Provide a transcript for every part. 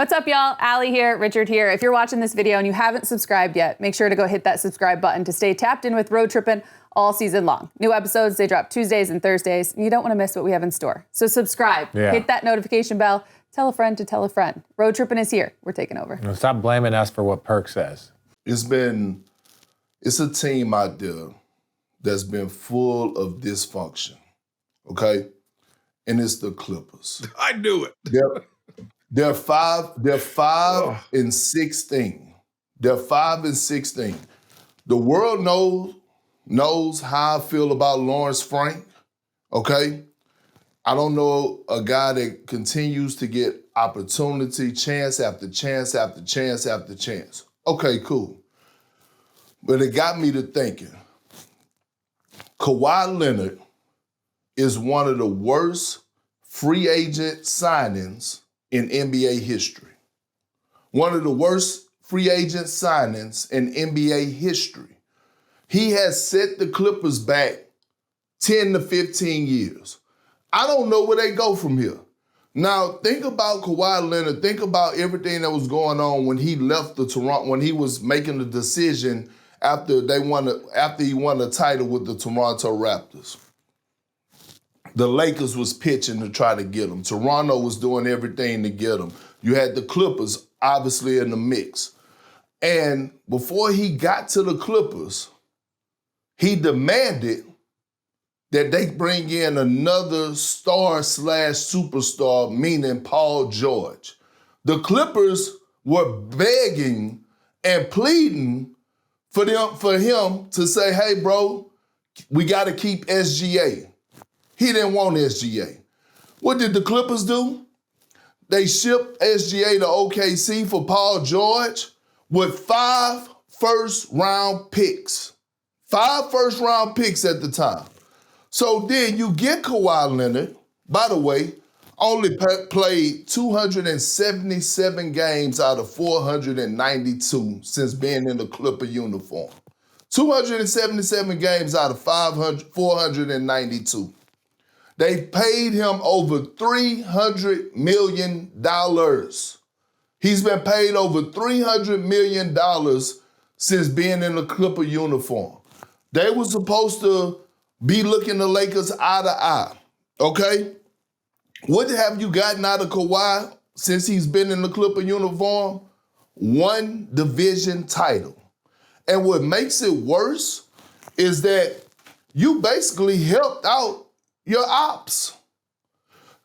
What's up, y'all? Allie here, Richard here. If you're watching this video and you haven't subscribed yet, make sure to go hit that subscribe button to stay tapped in with Road Trippin all season long. New episodes, they drop Tuesdays and Thursdays, and you don't want to miss what we have in store. So subscribe, hit that notification bell, tell a friend to tell a friend. Road Trippin is here. We're taking over. No, stop blaming us for what Perk says. It's a team out there that's been full of dysfunction, okay? And it's the Clippers. I knew it. They're 5-16. They're 5-16. The world knows how I feel about Lawrence Frank, okay? I don't know a guy that continues to get opportunity, chance after chance after chance after chance. Okay, cool. But it got me to thinking, Kawhi Leonard is one of the worst free agent signings in NBA history. One of the worst free agent signings in NBA history. He has set the Clippers back 10 to 15 years. I don't know where they go from here. Now, think about Kawhi Leonard. Think about everything that was going on when he left the Toronto, when he was making the decision after he won a title with the Toronto Raptors. The Lakers was pitching to try to get him. Toronto was doing everything to get him. You had the Clippers, obviously, in the mix. And before he got to the Clippers, he demanded that they bring in another star/superstar, meaning Paul George. The Clippers were begging and pleading for him to say, hey, bro, we got to keep SGA. He didn't want SGA. What did the Clippers do? They shipped SGA to OKC for Paul George with 5 first-round picks. 5 first-round picks at the time. So then you get Kawhi Leonard, by the way, only played 277 games out of 492 since being in the Clipper uniform. 277 games out of 492. They paid him over $300 million. He's been paid over $300 million since being in the Clipper uniform. They were supposed to be looking the Lakers eye to eye, okay? What have you gotten out of Kawhi since he's been in the Clipper uniform? 1 division title. And what makes it worse is that you basically helped out your ops.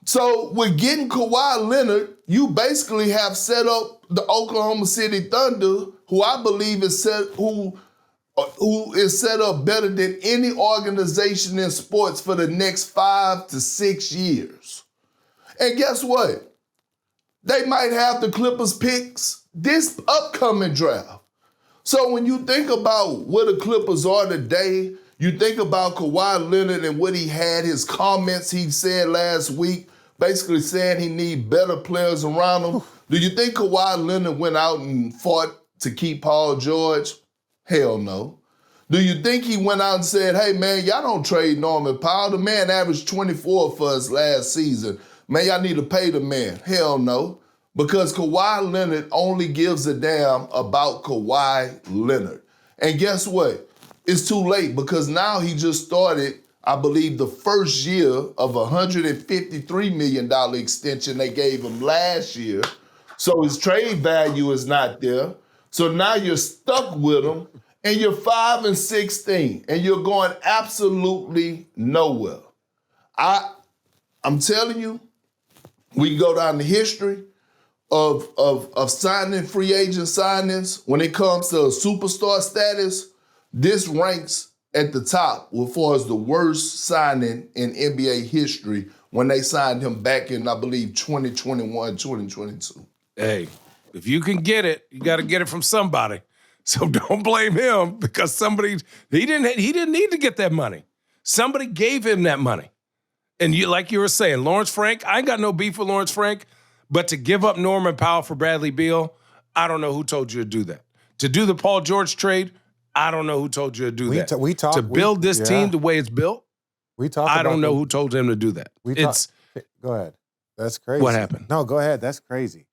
So with getting Kawhi Leonard, you basically have set up the Oklahoma City Thunder, who I believe is who is set up better than any organization in sports for the next 5 to 6 years. And guess what? They might have the Clippers picks this upcoming draft. So when you think about where the Clippers are today, you think about Kawhi Leonard and what he had, his comments he said last week, basically saying he need better players around him. Do you think Kawhi Leonard went out and fought to keep Paul George? Hell no. Do you think he went out and said, hey, man, y'all don't trade Norman Powell? The man averaged 24 for us last season. Man, y'all need to pay the man. Hell no. Because Kawhi Leonard only gives a damn about Kawhi Leonard. And guess what? It's too late because now he just started, I believe, the first year of a $153 million extension they gave him last year. So his trade value is not there. So now you're stuck with him and you're 5-16 and you're going absolutely nowhere. I'm telling you, we can go down the history of signing free agent signings. When it comes to superstar status, this ranks at the top as far as the worst signing in NBA history when they signed him back in, I believe, 2021, 2022. Hey, if you can get it, you got to get it from somebody. So don't blame him because he didn't need to get that money. Somebody gave him that money. And like you were saying, Lawrence Frank, I ain't got no beef with Lawrence Frank, but to give up Norman Powell for Bradley Beal, I don't know who told you to do that. To do the Paul George trade, I don't know who told you to do that. To build this team the way it's built, I don't know who told him to do that. Go ahead. That's crazy. What happened? No, go ahead. That's crazy.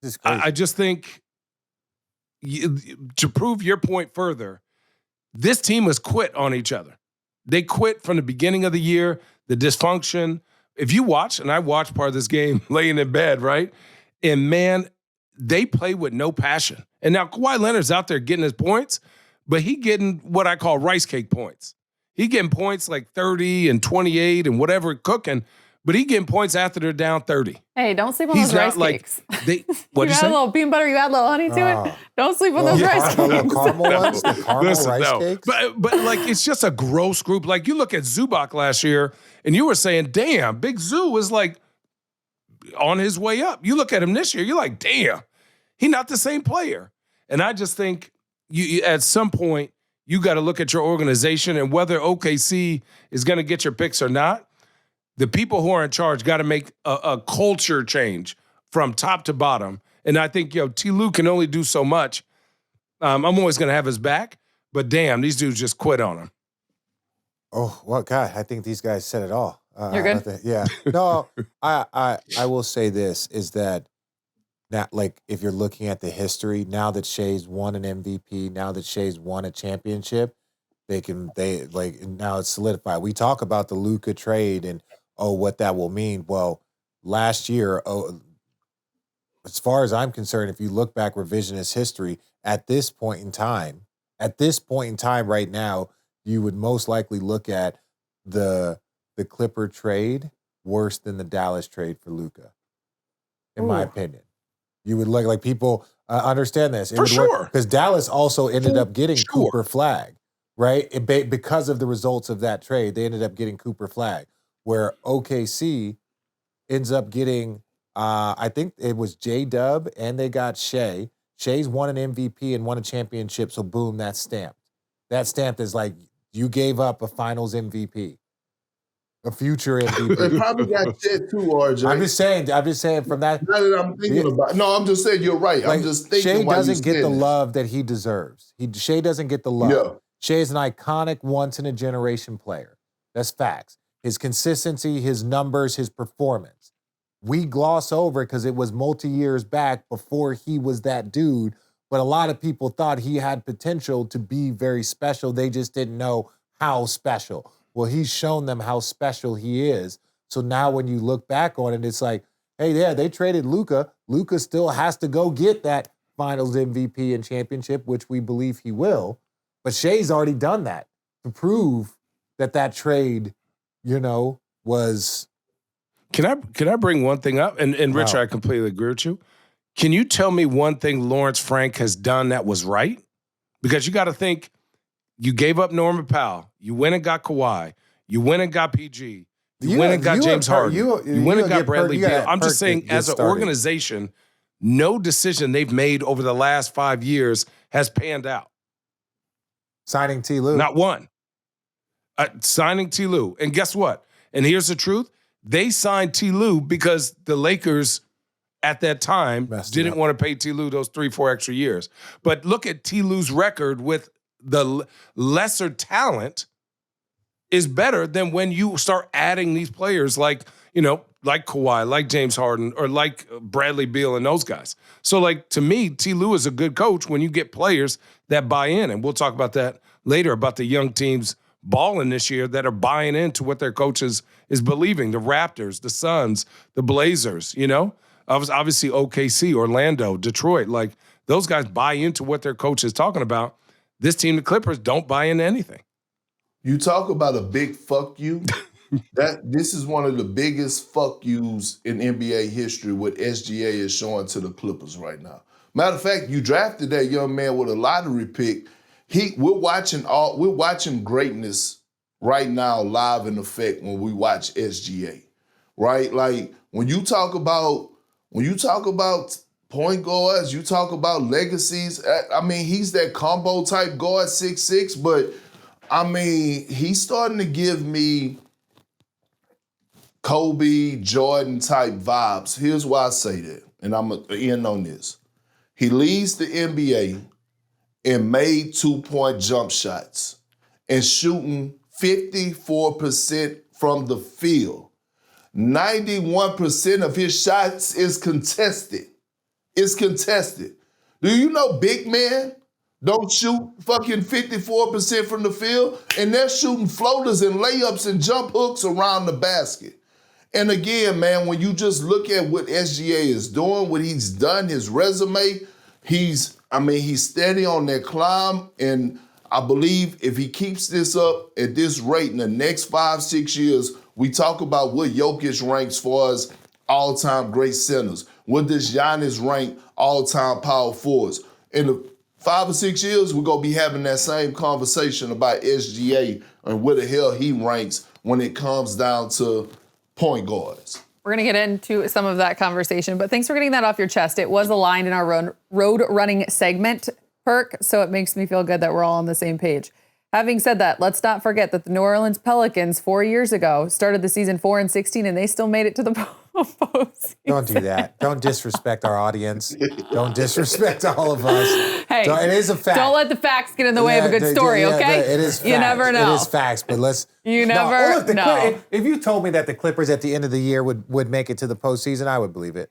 This is crazy. I just think to prove your point further, this team has quit on each other. They quit from the beginning of the year, the dysfunction. If you watch, and I watched part of this game laying in bed, right? And man, they play with no passion. And now Kawhi Leonard's out there getting his points, but he getting what I call rice cake points. He getting points like 30 and 28 and whatever cooking, but he getting points after they're down 30. Hey, don't sleep on those rice cakes. What'd you add a little peanut butter, you add a little honey to it. Don't sleep on those rice cakes. Caramel ones, the caramel rice cakes. But like, it's just a gross group. Like, you look at Zubac last year, and you were saying, damn, Big Zoo is like on his way up. You look at him this year, you're like, damn, he's not the same player. And I just think you at some point, you got to look at your organization and whether OKC is going to get your picks or not. The people who are in charge got to make a culture change from top to bottom. And I think, T. Lue can only do so much. I'm always going to have his back, but damn, these dudes just quit on him. Oh, well, God, I think these guys said it all. You're good? Yeah. No, I will say this is that like if you're looking at the history, now that Shai's won an MVP, now that Shai's won a championship, they now it's solidified. We talk about the Luka trade and what that will mean. Well, last year, as far as I'm concerned, if you look back revisionist history, at this point in time right now, you would most likely look at the Clipper trade worse than the Dallas trade for Luka, in my opinion. You would look like people understand this. For sure. Because Dallas also ended up getting Cooper Flag, right? Because of the results of that trade, they ended up getting Cooper Flag, where OKC ends up getting, I think it was J-Dub, and they got Shai. Shai's won an MVP and won a championship, so boom, that's stamped. That stamped is like, you gave up a finals MVP. A future MVP. They probably got shit too, RJ. I'm just saying from that. Now that I'm thinking about it. No, I'm just saying you're right. Like, I'm just thinking Shai why doesn't get the this. love that he deserves. Shai doesn't get the love. Yeah. Shai is an iconic once-in-a-generation player. That's facts. His consistency, his numbers, his performance. We gloss over because it was multi-years back before he was that dude, but a lot of people thought he had potential to be very special. They just didn't know how special. Well, he's shown them how special he is. So now when you look back on it, it's like, hey, yeah, they traded Luka. Luka still has to go get that finals MVP and championship, which we believe he will. But Shai's already done that to prove that trade, was. Can I bring one thing up? And Richard, I completely agree with you. Can you tell me one thing Lawrence Frank has done that was right? Because you got to think, you gave up Norman Powell. You went and got Kawhi. You went and got PG. You went and got James Harden. You went and got Bradley Beal. I'm just saying, as an organization, no decision they've made over the last 5 years has panned out. Signing T. Lue. Not one. Signing T. Lue. And guess what? And here's the truth. They signed T. Lue because the Lakers at that time didn't want to pay T. Lue those 3-4 extra years. But look at T. Lue's record with the lesser talent is better than when you start adding these players like Kawhi, like James Harden, or like Bradley Beal and those guys. So, like, to me, T. Lue is a good coach when you get players that buy in. And we'll talk about that later, about the young teams balling this year that are buying into what their coaches is believing. The Raptors, the Suns, the Blazers, obviously OKC, Orlando, Detroit. Like, those guys buy into what their coach is talking about. This team, the Clippers, don't buy into anything. You talk about a big fuck you. This is one of the biggest fuck yous in NBA history, what SGA is showing to the Clippers right now. Matter of fact, you drafted that young man with a lottery pick. We're watching greatness right now live in effect when we watch SGA. Right? Like, when you talk about point guards, you talk about legacies. I mean, he's that combo type guard, 6'6", but I mean, he's starting to give me Kobe, Jordan type vibes. Here's why I say that, and I'm going to end on this. He leads the NBA in made 2-point jump shots and shooting 54% from the field. 91% of his shots is contested. is contested. Do you know big men don't shoot fucking 54% from the field, and they're shooting floaters and layups and jump hooks around the basket? And again, man, when you just look at what SGA is doing, what he's done, his resume, he's steady on that climb. And I believe if he keeps this up at this rate in the next 5-6 years, we talk about what Jokic ranks for as all-time great centers. What does Giannis rank all-time power forwards? In the 5 or 6 years, we're going to be having that same conversation about SGA and where the hell he ranks when it comes down to point guards. We're going to get into some of that conversation, but thanks for getting that off your chest. It was aligned in our road running segment, Perk, so it makes me feel good that we're all on the same page. Having said that, let's not forget that the New Orleans Pelicans 4 years ago started the season 4-16, and they still made it to the postseason. Don't do that. Don't disrespect our audience. Don't disrespect all of us. Hey, it is a fact. Don't let the facts get in the way of a good story, okay? It is facts. You never know. It is facts, but let's... You never know. If you told me that the Clippers at the end of the year would make it to the postseason, I would believe it.